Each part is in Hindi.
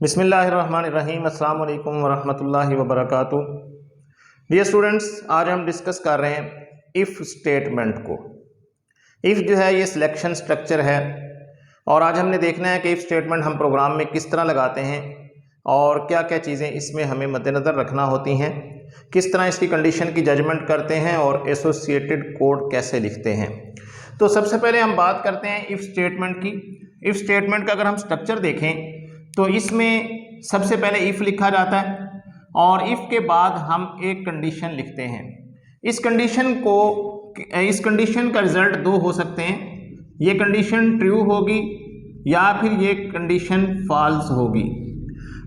बिस्मिल्लाहिर्रहमानिर्रहीम अस्सलाम वालेकुम वरहमतुल्लाहि वबरकातुह। डियर स्टूडेंट्स, आज हम डिस्कस कर रहे हैं इफ़ स्टेटमेंट को। इफ़ जो है ये सिलेक्शन स्ट्रक्चर है और आज हमने देखना है कि इफ़ स्टेटमेंट हम प्रोग्राम में किस तरह लगाते हैं और क्या क्या चीज़ें इसमें हमें मद्देनज़र रखना होती हैं, किस तरह इसकी कंडीशन की जजमेंट करते हैं और एसोसिएटेड कोड कैसे लिखते हैं। तो सबसे पहले हम बात करते हैं इफ़ स्टेटमेंट की। इफ़ स्टेटमेंट का अगर हम स्ट्रक्चर देखें तो इसमें सबसे पहले इफ़ लिखा जाता है और इफ़ के बाद हम एक कंडीशन लिखते हैं। इस कंडीशन का रिजल्ट दो हो सकते हैं, ये कंडीशन ट्रू होगी या फिर ये कंडीशन फॉल्स होगी।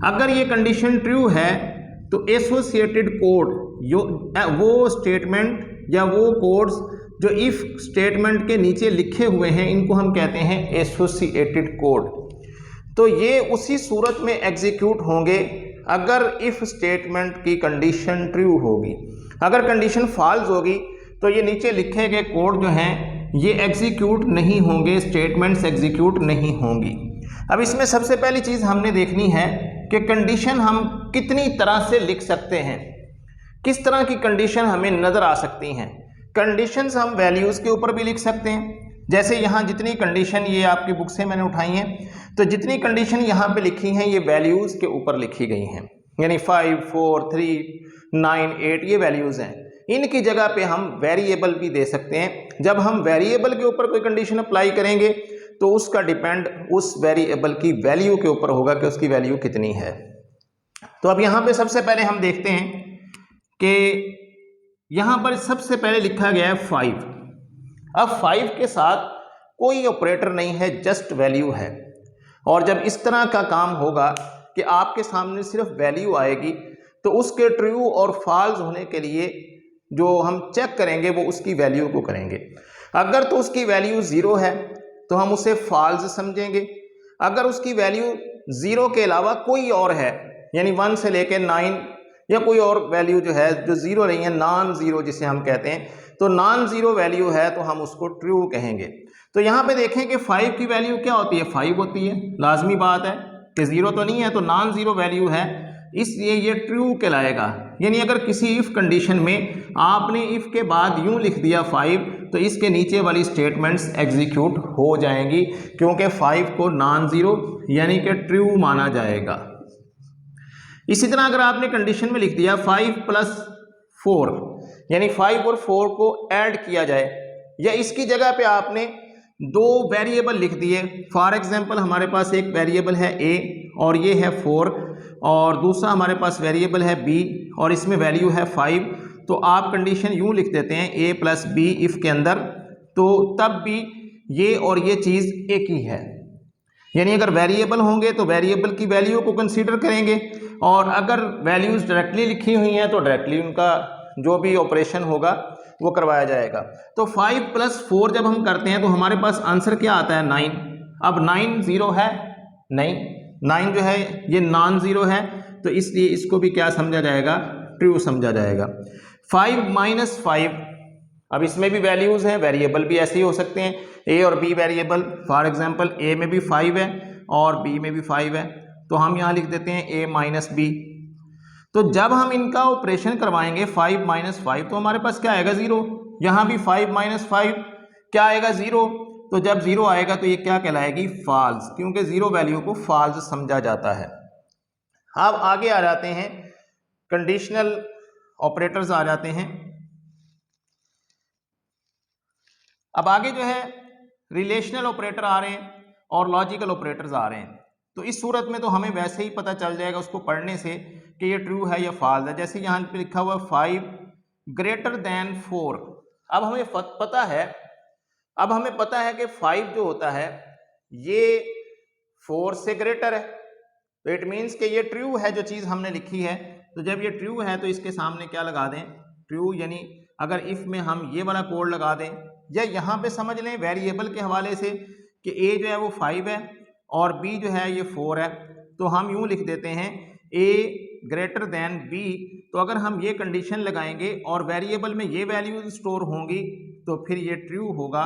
अगर ये कंडीशन ट्रू है तो एसोसिएटेड कोड वो स्टेटमेंट या वो कोड्स जो इफ़ स्टेटमेंट के नीचे लिखे हुए हैं इनको हम कहते हैं एसोसिएटेड कोड। तो ये उसी सूरत में एग्जीक्यूट होंगे अगर इफ़ स्टेटमेंट की कंडीशन ट्रू होगी। अगर कंडीशन फॉल्स होगी तो ये नीचे लिखे गए कोड जो हैं ये एग्जीक्यूट नहीं होंगे, स्टेटमेंट्स एग्जीक्यूट नहीं होंगी। अब इसमें सबसे पहली चीज़ हमने देखनी है कि कंडीशन हम कितनी तरह से लिख सकते हैं, किस तरह की कंडीशन हमें नज़र आ सकती हैं। कंडीशंस हम वैल्यूज़ के ऊपर भी लिख सकते हैं, जैसे यहाँ जितनी कंडीशन ये आपकी बुक से मैंने उठाई हैं तो जितनी कंडीशन यहाँ पे लिखी हैं ये वैल्यूज़ के ऊपर लिखी गई हैं, यानी 5, 4, 3, 9, 8 ये वैल्यूज़ हैं। इनकी जगह पे हम वेरिएबल भी दे सकते हैं। जब हम वेरिएबल के ऊपर कोई कंडीशन अप्लाई करेंगे तो उसका डिपेंड उस वेरिएबल की वैल्यू के ऊपर होगा कि उसकी वैल्यू कितनी है। तो अब यहाँ पे सबसे पहले हम देखते हैं कि यहाँ पर सबसे पहले लिखा गया है 5। अब 5 के साथ कोई ऑपरेटर नहीं है, जस्ट वैल्यू है। और जब इस तरह का काम होगा कि आपके सामने सिर्फ वैल्यू आएगी तो उसके ट्रू और फॉल्स होने के लिए जो हम चेक करेंगे वो उसकी वैल्यू को करेंगे। अगर तो उसकी वैल्यू 0 है तो हम उसे फॉल्स समझेंगे। अगर उसकी वैल्यू 0 के अलावा कोई और है, यानी 1 से लेकर 9 या कोई और वैल्यू जो है जो 0 नहीं है, नॉन ज़ीरो जिसे हम कहते हैं, तो नॉन ज़ीरो वैल्यू है तो हम उसको ट्रू कहेंगे। तो यहाँ पे देखें कि 5 की वैल्यू क्या होती है, 5 होती है। लाजमी बात है कि 0 तो नहीं है, तो नॉन ज़ीरो वैल्यू है, इसलिए ये ट्रू कहलाएगा। यानी अगर किसी इफ़ कंडीशन में आपने इफ़ के बाद यूँ लिख दिया 5 तो इसके नीचे वाली स्टेटमेंट्स एग्जीक्यूट हो जाएंगी, क्योंकि 5 को नॉन ज़ीरो यानी कि ट्रू माना जाएगा। इसी तरह अगर आपने कंडीशन में लिख दिया 5 + 4 यानी 5 और 4 को ऐड किया जाए, या इसकी जगह पे आपने दो वेरिएबल लिख दिए। फॉर एग्जांपल हमारे पास एक वेरिएबल है a और ये है 4 और दूसरा हमारे पास वेरिएबल है b और इसमें वैल्यू है 5, तो आप कंडीशन यूँ लिख देते हैं a + b इफ़ के अंदर, तो तब भी ये और ये चीज़ एक ही है। यानी अगर वेरिएबल होंगे तो वेरिएबल की वैल्यू को कंसीडर करेंगे और अगर वैल्यूज़ डायरेक्टली लिखी हुई हैं तो डायरेक्टली उनका जो भी ऑपरेशन होगा वो करवाया जाएगा। तो 5 + 4 जब हम करते हैं तो हमारे पास आंसर क्या आता है, 9। अब 9 0 है नहीं, 9 जो है ये नॉन ज़ीरो है, तो इसलिए इसको भी क्या समझा जाएगा, ट्रू समझा जाएगा। 5 - 5, अब इसमें भी वैल्यूज़ हैं, वेरिएबल भी ऐसे ही हो सकते हैं, a और b variable. For example a में भी 5 है और b में भी 5 है, तो हम यहाँ लिख देते हैं a - b। तो जब हम इनका ऑपरेशन करवाएंगे 5 - 5 तो हमारे पास क्या आएगा, 0। यहाँ भी 5 - 5 क्या आएगा, 0। तो जब 0 आएगा तो ये क्या कहलाएगी, फॉल्स, क्योंकि 0 वैल्यू को फॉल्स समझा जाता है। अब आगे आ जाते हैं, कंडीशनल ऑपरेटर्स आ जाते हैं। अब आगे जो है रिलेशनल ऑपरेटर आ रहे हैं और लॉजिकल ऑपरेटर्स आ रहे हैं। तो इस सूरत में तो हमें वैसे ही पता चल जाएगा उसको पढ़ने से कि ये ट्रू है या फॉल्स है। जैसे यहाँ पे लिखा हुआ 5 > 4। अब हमें पता है कि 5 जो होता है ये 4 से ग्रेटर है, तो इट मीन्स कि ये ट्रू है जो चीज़ हमने लिखी है। तो जब ये ट्रू है तो इसके सामने क्या लगा दें, ट्रू। यानी अगर इफ़ में हम ये वाला कोड लगा दें, या यहाँ पे समझ लें वेरिएबल के हवाले से कि a जो है वो 5 है और b जो है ये 4 है, तो हम यूँ लिख देते हैं a > b। तो अगर हम ये कंडीशन लगाएंगे और वेरिएबल में ये वैल्यूज स्टोर होंगी तो फिर ये ट्रू होगा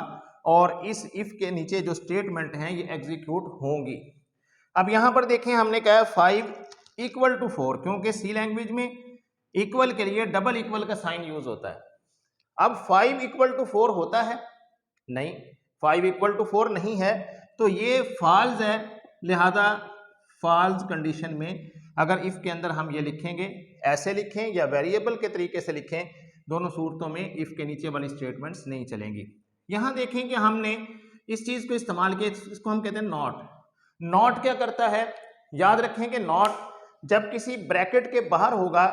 और इस इफ़ के नीचे जो स्टेटमेंट हैं ये एग्जीक्यूट होंगी। अब यहाँ पर देखें हमने कहा 5 इक्वल टू 4, क्योंकि सी लैंग्वेज में इक्वल के लिए डबल इक्वल का साइन यूज होता है। अब 5 इक्वल टू 4 होता है? नहीं, 5 इक्वल टू 4 नहीं है, तो ये फॉल्स है। लिहाजा फॉल्स कंडीशन में अगर इफ के अंदर हम ये लिखेंगे, ऐसे लिखें या वेरिएबल के तरीके से लिखें, दोनों सूरतों में इफ के नीचे वाली स्टेटमेंट्स नहीं चलेंगी। यहां देखें कि हमने इस चीज को इस्तेमाल किया, इसको हम कहते हैं नॉट। नॉट क्या करता है? याद रखें कि नॉट जब किसी ब्रैकेट के बाहर होगा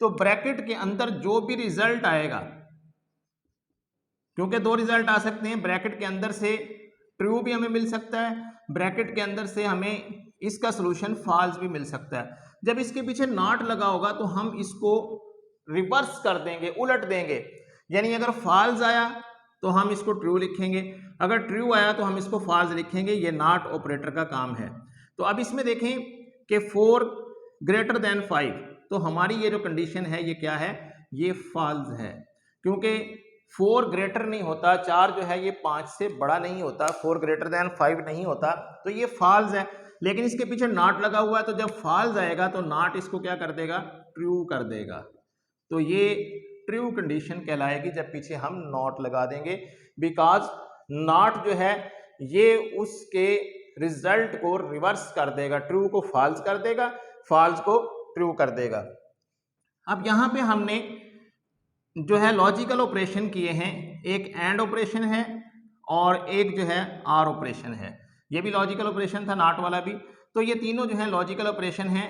तो ब्रैकेट के अंदर जो भी रिजल्ट आएगा, क्योंकि दो रिजल्ट आ सकते हैं, ब्रैकेट के अंदर से ट्रू भी हमें मिल सकता है, ब्रैकेट के अंदर से हमें इसका सॉल्यूशन फॉल्स भी मिल सकता है। जब इसके पीछे नॉट लगा होगा तो हम इसको रिवर्स कर देंगे, उलट देंगे। यानी अगर फॉल्स आया तो हम इसको ट्रू लिखेंगे, अगर ट्रू आया तो हम इसको फॉल्स लिखेंगे। ये नॉट ऑपरेटर का काम है। तो अब इसमें देखें कि 4 ग्रेटर देन 5, तो हमारी ये जो कंडीशन है ये क्या है? ये फॉल्स है, क्योंकि 4 ग्रेटर नहीं होता, 4 जो है ये 5 से बड़ा नहीं होता, 4 ग्रेटर देन 5 नहीं होता, तो ये फॉल्स है। लेकिन इसके पीछे नॉट लगा हुआ है, तो जब फॉल्स आएगा तो नॉट इसको क्या कर देगा? ट्रू कर देगा। तो ये ट्रू कंडीशन कहलाएगी जब पीछे हम नॉट लगा देंगे, बिकॉज नॉट जो है ये उसके रिजल्ट को रिवर्स कर देगा, ट्रू को फॉल्स कर देगा, फॉल्स को ट्रू कर देगा। अब यहां पे हमने जो है लॉजिकल ऑपरेशन किए हैं, एक एंड ऑपरेशन है और एक जो है आर ऑपरेशन है। ये भी लॉजिकल ऑपरेशन था, नॉट वाला भी। तो ये तीनों जो है लॉजिकल ऑपरेशन हैं।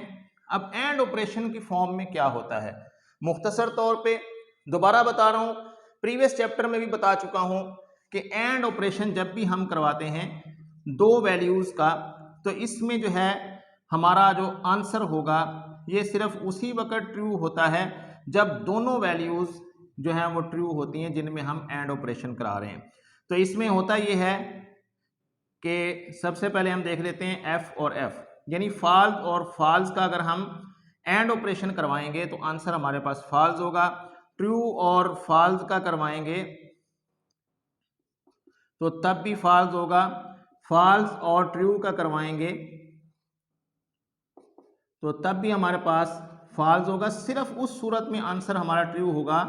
अब एंड ऑपरेशन की फॉर्म में क्या होता है? मुख्तसर तौर पे दोबारा बता रहा हूं, प्रीवियस चैप्टर में भी बता चुका हूं कि एंड ऑपरेशन जब भी हम करवाते हैं दो वैल्यूज का, तो इसमें जो है हमारा जो आंसर होगा ये सिर्फ उसी वक्त ट्रू होता है जब दोनों वैल्यूज जो है वो ट्रू होती हैं जिनमें हम एंड ऑपरेशन करा रहे हैं। तो इसमें होता ये है कि सबसे पहले हम देख लेते हैं एफ और एफ, यानी फॉल्स और फॉल्स का अगर हम एंड ऑपरेशन करवाएंगे तो आंसर हमारे पास फॉल्स होगा। ट्रू और फॉल्स का करवाएंगे तो तब भी फॉल्स होगा, फॉल्स और ट्रू का करवाएंगे तो तब भी हमारे पास फॉल्स होगा। सिर्फ उस सूरत में आंसर हमारा ट्रू होगा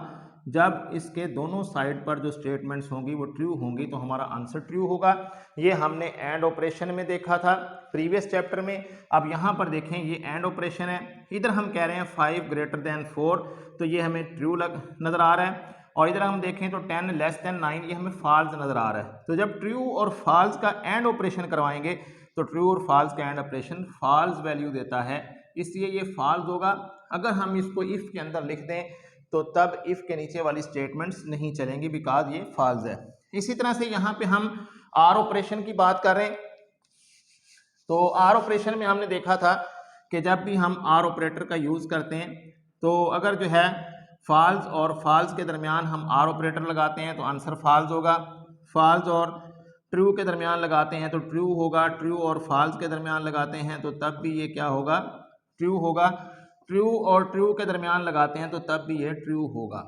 जब इसके दोनों साइड पर जो स्टेटमेंट्स होंगी वो ट्रू होंगी, तो हमारा आंसर ट्रू होगा। ये हमने एंड ऑपरेशन में देखा था प्रीवियस चैप्टर में। अब यहाँ पर देखें ये एंड ऑपरेशन है, इधर हम कह रहे हैं 5 ग्रेटर देन 4, तो ये हमें ट्रू नज़र आ रहा है, और इधर हम देखें तो 10 लेस देन 9, ये हमें फॉल्स नज़र आ रहा है। तो जब ट्रू और फॉल्स का एंड ऑपरेशन करवाएंगे तो ट्रू और फॉल्स का एंड ऑपरेशन फॉल्स वैल्यू देता है, इसलिए ये फॉल्स होगा। अगर हम इसको इफ़ के अंदर लिख दें तो तब इफ़ के नीचे वाली स्टेटमेंट्स नहीं चलेंगी, बिकॉज ये फॉल्स है। इसी तरह से यहाँ पे हम आर ऑपरेशन की बात कर रहे हैं, तो आर ऑपरेशन में हमने देखा था कि जब भी हम आर ऑपरेटर का यूज़ करते हैं तो अगर जो है फॉल्स और फॉल्स के दरमियान हम आर ऑपरेटर लगाते हैं तो आंसर फॉल्स होगा, फॉल्स और ट्रू के दरमियान लगाते हैं तो ट्रू होगा, ट्रू और फॉल्स के दरमियान लगाते हैं तो तब भी ये क्या होगा? ट्रू होगा, ट्रू और ट्रू के दरमियान लगाते हैं तो तब भी ये ट्रू होगा।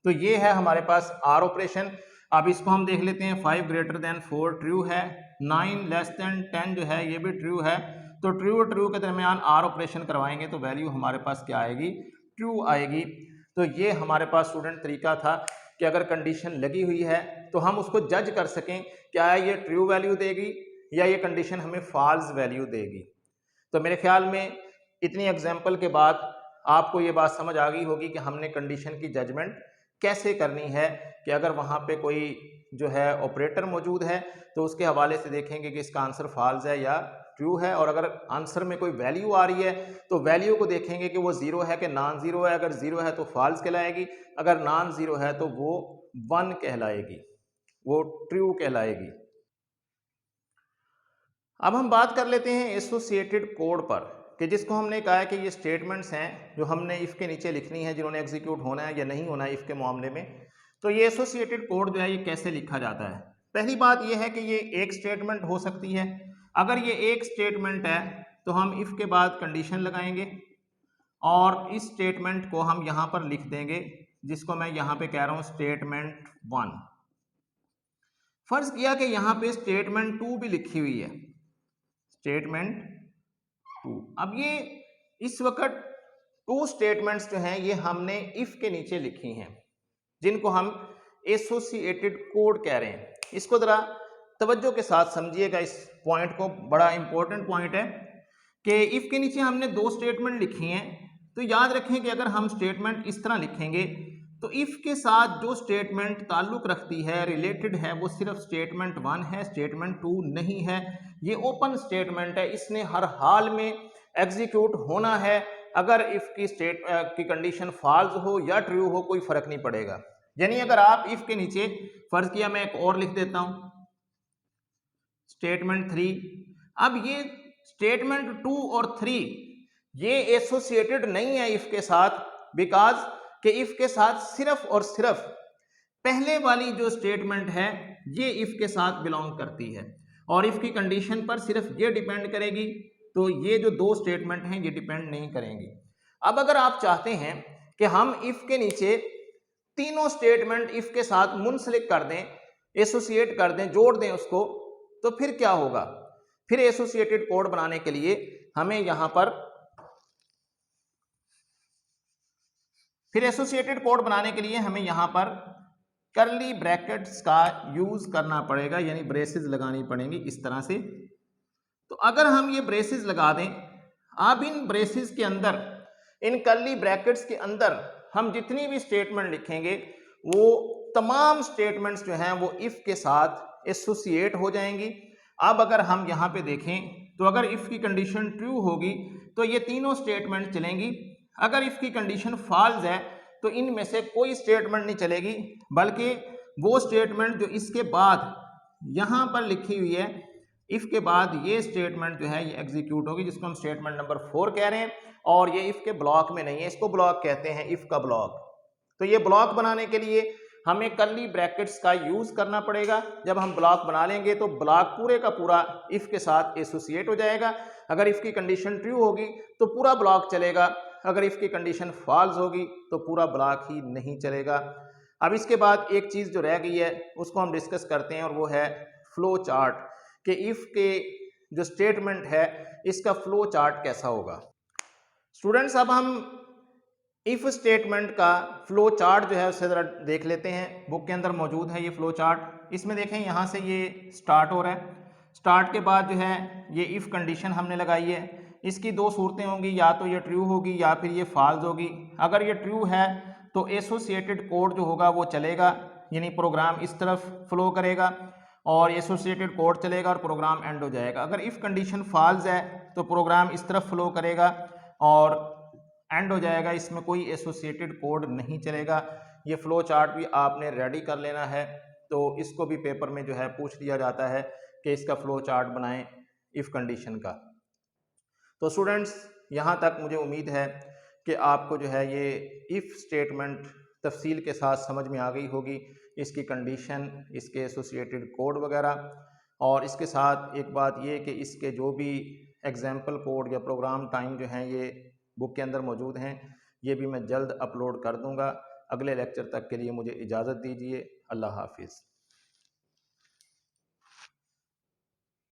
तो ये है हमारे पास आर ऑपरेशन। अब इसको हम देख लेते हैं, 5 ग्रेटर देन 4 ट्रू है, 9 लेस देन 10 जो है ये भी ट्रू है। तो ट्रू और ट्रू के दरमियान आर ऑपरेशन करवाएंगे तो वैल्यू हमारे पास क्या आएगी? ट्रू आएगी। तो ये हमारे पास स्टूडेंट तरीका था कि अगर कंडीशन लगी हुई है तो हम उसको जज कर सकें क्या ये ट्रू वैल्यू देगी या ये कंडीशन हमें फॉल्स वैल्यू देगी। तो मेरे ख्याल में इतनी एग्जाम्पल के बाद आपको ये बात समझ आ गई होगी कि हमने कंडीशन की जजमेंट कैसे करनी है, कि अगर वहाँ पे कोई जो है ऑपरेटर मौजूद है तो उसके हवाले से देखेंगे कि इसका आंसर फॉल्स है या ट्रू है, और अगर आंसर में कोई वैल्यू आ रही है तो वैल्यू को देखेंगे कि वो ज़ीरो है कि नॉन ज़ीरो है। अगर ज़ीरो है तो फॉल्स कहलाएगी, अगर नॉन ज़ीरो है तो वो 1 कहलाएगी, वो ट्रू कहलाएगी। अब हम बात कर लेते हैं एसोसिएटेड कोड पर, कि जिसको हमने कहा है कि ये स्टेटमेंट्स हैं जो हमने इफ़ के नीचे लिखनी है, जिन्होंने एग्जीक्यूट होना है या नहीं होना है इफ़ के मामले में। तो ये एसोसिएटेड कोड जो है ये कैसे लिखा जाता है? पहली बात ये है कि ये एक स्टेटमेंट हो सकती है। अगर ये एक स्टेटमेंट है तो हम इफ़ के बाद कंडीशन लगाएंगे और इस स्टेटमेंट को हम यहाँ पर लिख देंगे, जिसको मैं यहाँ पे कह रहा हूँ स्टेटमेंट 1। फर्ज किया कि यहाँ पे स्टेटमेंट 2 भी लिखी हुई है, स्टेटमेंट टू। अब ये इस वक्त टू स्टेटमेंट्स जो हैं ये हमने इफ के नीचे लिखी हैं, जिनको हम एसोसिएटेड कोड कह रहे हैं। इसको जरा तवज्जो के साथ समझिएगा, इस पॉइंट को, बड़ा इंपॉर्टेंट पॉइंट है कि इफ के नीचे हमने दो स्टेटमेंट लिखी हैं। तो याद रखें कि अगर हम स्टेटमेंट इस तरह लिखेंगे तो इफ के साथ जो स्टेटमेंट ताल्लुक रखती है, रिलेटेड है, वो सिर्फ स्टेटमेंट 1 है, स्टेटमेंट 2 नहीं है। ये ओपन स्टेटमेंट है, इसने हर हाल में एग्जीक्यूट होना है। अगर इफ की कंडीशन फॉल्स हो या ट्रू हो कोई फर्क नहीं पड़ेगा। यानी अगर आप इफ के नीचे, फर्ज किया मैं एक और लिख देता हूं स्टेटमेंट 3, अब ये स्टेटमेंट 2 और 3 ये एसोसिएटेड नहीं है इफ के साथ, बिकॉज कि इफ के साथ सिर्फ और सिर्फ पहले वाली जो स्टेटमेंट है ये इफ के साथ बिलोंग करती है और इफ की कंडीशन पर सिर्फ ये डिपेंड करेगी। तो ये जो दो स्टेटमेंट हैं ये डिपेंड नहीं करेंगी। अब अगर आप चाहते हैं कि हम इफ के नीचे तीनों स्टेटमेंट इफ के साथ मुंसलिक कर दें, एसोसिएट कर दें, जोड़ दें उसको, तो फिर क्या होगा? फिर एसोसिएटेड कोड बनाने के लिए हमें यहां पर कर्ली ब्रैकेट्स का यूज करना पड़ेगा, यानी ब्रेसेस लगानी पड़ेंगी इस तरह से। तो अगर हम ये ब्रेसेस लगा दें, अब इन ब्रेसेस के अंदर, इन कर्ली ब्रैकेट्स के अंदर हम जितनी भी स्टेटमेंट लिखेंगे वो तमाम स्टेटमेंट्स जो हैं वो इफ के साथ एसोसिएट हो जाएंगी। अब अगर हम यहाँ पे देखें तो अगर इफ की कंडीशन ट्रू होगी तो ये तीनों स्टेटमेंट चलेंगी। अगर इफ की कंडीशन फॉल्स है तो इनमें से कोई स्टेटमेंट नहीं चलेगी, बल्कि वो स्टेटमेंट जो इसके बाद यहाँ पर लिखी हुई है, इफ के बाद ये स्टेटमेंट जो है ये एग्जीक्यूट होगी, जिसको हम स्टेटमेंट नंबर 4 कह रहे हैं। और ये इफ के ब्लॉक में नहीं है, इसको ब्लॉक कहते हैं, इफ का ब्लॉक। तो ये ब्लॉक बनाने के लिए हमें कर्ली ब्रैकेट्स का यूज करना पड़ेगा। जब हम ब्लॉक बना लेंगे तो ब्लॉक पूरे का पूरा इफ के साथ एसोसिएट हो जाएगा। अगर इफ की कंडीशन ट्रू होगी तो पूरा ब्लॉक चलेगा, अगर इफ की कंडीशन फॉल्स होगी तो पूरा ब्लॉक ही नहीं चलेगा। अब इसके बाद एक चीज जो रह गई है उसको हम डिस्कस करते हैं, और वो है फ्लो चार्ट, कि इफ के जो स्टेटमेंट है इसका फ्लो चार्ट कैसा होगा। स्टूडेंट्स, अब हम इफ स्टेटमेंट का फ्लो चार्ट जो है उससे ज़रा देख लेते हैं। बुक के अंदर मौजूद है ये फ्लो चार्ट। इसमें देखें यहाँ से ये स्टार्ट हो रहा है, स्टार्ट के बाद जो है ये इफ़ कंडीशन हमने लगाई है। इसकी दो सूरतें होंगी, या तो ये ट्रू होगी या फिर ये फॉल्स होगी। अगर ये ट्रू है तो एसोसिएटेड कोड जो होगा वो चलेगा, यानी प्रोग्राम इस तरफ फ्लो करेगा और एसोसिएटेड कोड चलेगा और प्रोग्राम एंड हो जाएगा। अगर इफ़ कंडीशन फॉल्स है तो प्रोग्राम इस तरफ फ्लो करेगा और एंड हो जाएगा, इसमें कोई एसोसिएटेड कोड नहीं चलेगा। ये फ्लो चार्ट भी आपने रेडी कर लेना है, तो इसको भी पेपर में जो है पूछ लिया जाता है कि इसका फ्लो चार्ट बनाएं इफ़ कंडीशन का। तो स्टूडेंट्स, यहाँ तक मुझे उम्मीद है कि आपको जो है ये इफ़ स्टेटमेंट तफसील के साथ समझ में आ गई होगी, इसकी कंडीशन, इसके एसोसिएटेड कोड वगैरह। और इसके साथ एक बात ये कि इसके जो भी एग्जाम्पल कोड या प्रोग्राम टाइम जो हैं ये बुक के अंदर मौजूद हैं, ये भी मैं जल्द अपलोड कर दूंगा। अगले लेक्चर तक के लिए मुझे इजाज़त दीजिए। अल्लाह हाफिज़।